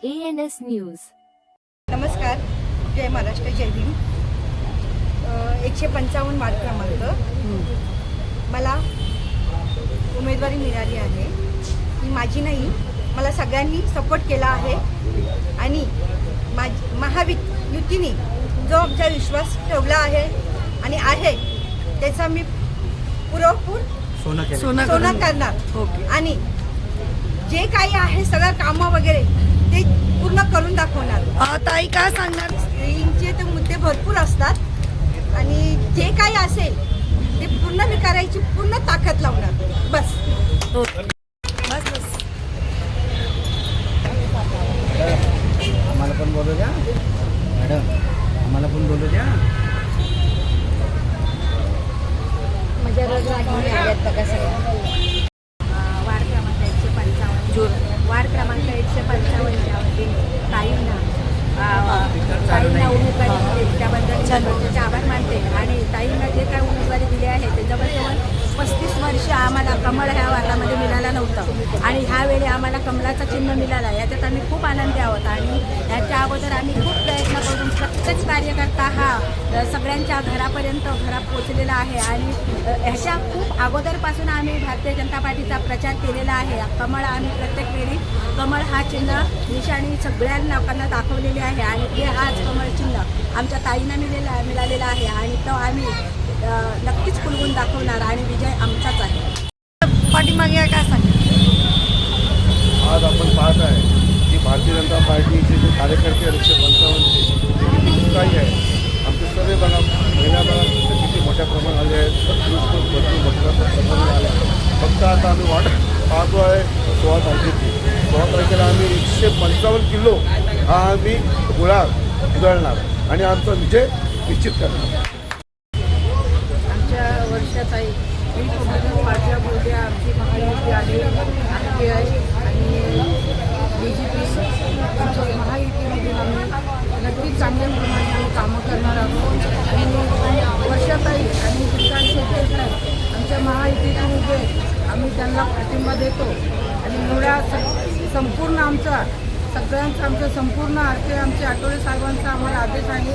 ANS news. नमस्कार, जय महाराष्ट्र, जय Bhim. 155 ward क्रमांक मला उमेदवारी मिळाली आहे। ही माझी नाही, मला सगळ्यांनी सपोर्ट केला आहे आणि महायुतीने जो आमचा विश्वास ठेवला आहे आणि आहे त्याचा मी पुरेपूर सोनं करणार आणि जे काही आहे सगळं कामं वगैरे ते पूर्ण करून दाखवणार। ताई काय सांगणार? स्त्रियांचे ते मुद्दे भरपूर असतात आणि जे काही असेल ते पूर्ण मी करायची पूर्ण ताकद लावणार। बस बस बस आम्हाला पण बोलू द्या मॅडम, आम्हाला पण बोलू द्या। माझ्या रोज आल्यात बघा सगळ्या। वार्ड क्रमांक 155 वार्ड क्रमांक 155 ताईंना उमेदवारी दिली त्याबद्दल त्यांचे आभार मानते आणि ताईंना जे काय उमेदवारी दिली आहे त्याच्याबद्दल 35 वर्ष आम्हाला कमळ ह्या वार्डामध्ये मिळाला नव्हतं आणि ह्यावेळी आम्हाला कमळाचं चिन्ह मिळाला। याच्यात आम्ही खूप आनंदी आहोत आणि याच्या अगोदर आम्ही खूप प्रयत्न करून प्रत्येक कार्यकर्ता हा सगळ्यांच्या घरापर्यंत पोचलेला आहे आणि ह्याच्या खूप अगोदरपासून आम्ही भारतीय जनता पार्टीचा प्रचार केलेला आहे। कमळ आम्ही प्रत्येक वेळी कमळ हा चिन्ह निशाणी सगळ्या लोकांना दाखवलेली आहे आणि ते आज कमळ चिन्ह आमच्या ताईंना मिळालेला आहे आणि तो आम्ही नक्कीच फुलवून दाखवणार आणि विजय आमचाच आहे। पाठीमागे काय सांगणार? आज आपण पाहत आहे की भारतीय जनता पार्टीचे जे कार्यकर्ते 155 ते किती उत्साही आहे। आमचे सर्व बघा महिला बघा किती मोठ्या प्रमाणात आले आहेत, भरपूर मतदार संघ आले। फक्त आता आम्ही वाट पाहतो आहे 16 तारखेला आम्ही 155 किलो हा आम्ही गोळा उधळणार आणि आमचा विजय निश्चित करणार। आमच्या वर्षाताई ही पाचव्या बोलल्या आमची महायुती आली आहे आणि BJP आमच्या महायुतीमधून आम्ही नक्कीच चांगल्या प्रमाणे आम्ही कामं करणार आहोत आणि वर्षाताई आणि विकास शेट्टीकडे आमच्या महायुतीचे मुद्दे आम्ही त्यांना पाठिंबा देतो आणि एवढा संपूर्ण आमचा सगळ्यांचा आमचा संपूर्ण आरती आमचे आठवले साहेबांचा आम्हाला आदेश आहे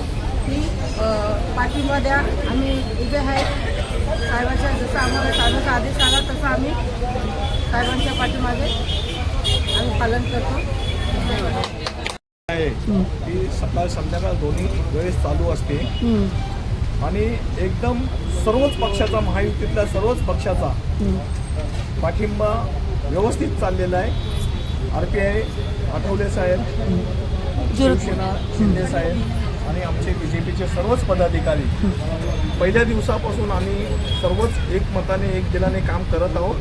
की पाठिंबा द्या। आम्ही उभे आहे साहेबांच्या, जसं आम्हाला साहेबांचा आदेश आला तसं आम्ही साहेबांच्या पाठीमागे आम्ही पालन करतो। आहे की सकाळ संध्याकाळ दोन्ही वेळेस चालू असते आणि एकदम सर्वच पक्षाचा, महायुतीतल्या सर्वच पक्षाचा पाठिंबा व्यवस्थित चाललेला आहे। RPI आठवले साहेब, शिवसेना शिंदे साहेब आणि आमचे BJPचे सर्वच पदाधिकारी पहिल्या दिवसापासून आम्ही सर्वच एकमताने एक दिलाने काम करत आहोत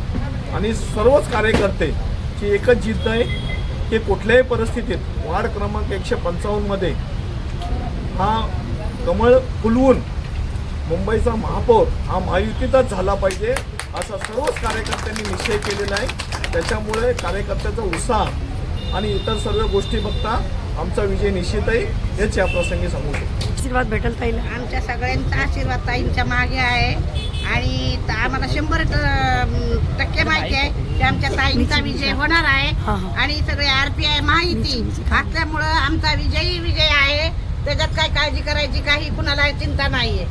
आणि सर्वच कार्यकर्तेची एकच जिद्द आहे की कुठल्याही परिस्थितीत वार्ड क्रमांक 155 मध्ये हा कमळ फुलवून मुंबईचा महापौर हा महायुतीचाच झाला पाहिजे असा सर्वच कार्यकर्त्यांनी निश्चय केलेला आहे। त्याच्यामुळे कार्यकर्त्याचा उत्साह आणि इतर सर्व गोष्टी बघता आमचा विजय निश्चित आहे हेच या प्रसंगी सांगू शकतो। आशीर्वाद भेटेल ताईला? आमच्या सगळ्यांचा आशीर्वाद ताईंच्या मागे आहे आणि आम्हाला 100% माहिती आहे की आमच्या ताईंचा विजय होणार आहे आणि सगळे RPI माहिती असल्यामुळं आमचा विजय आहे। त्याच्यात काय काळजी करायची काही कुणाला चिंता नाहीये।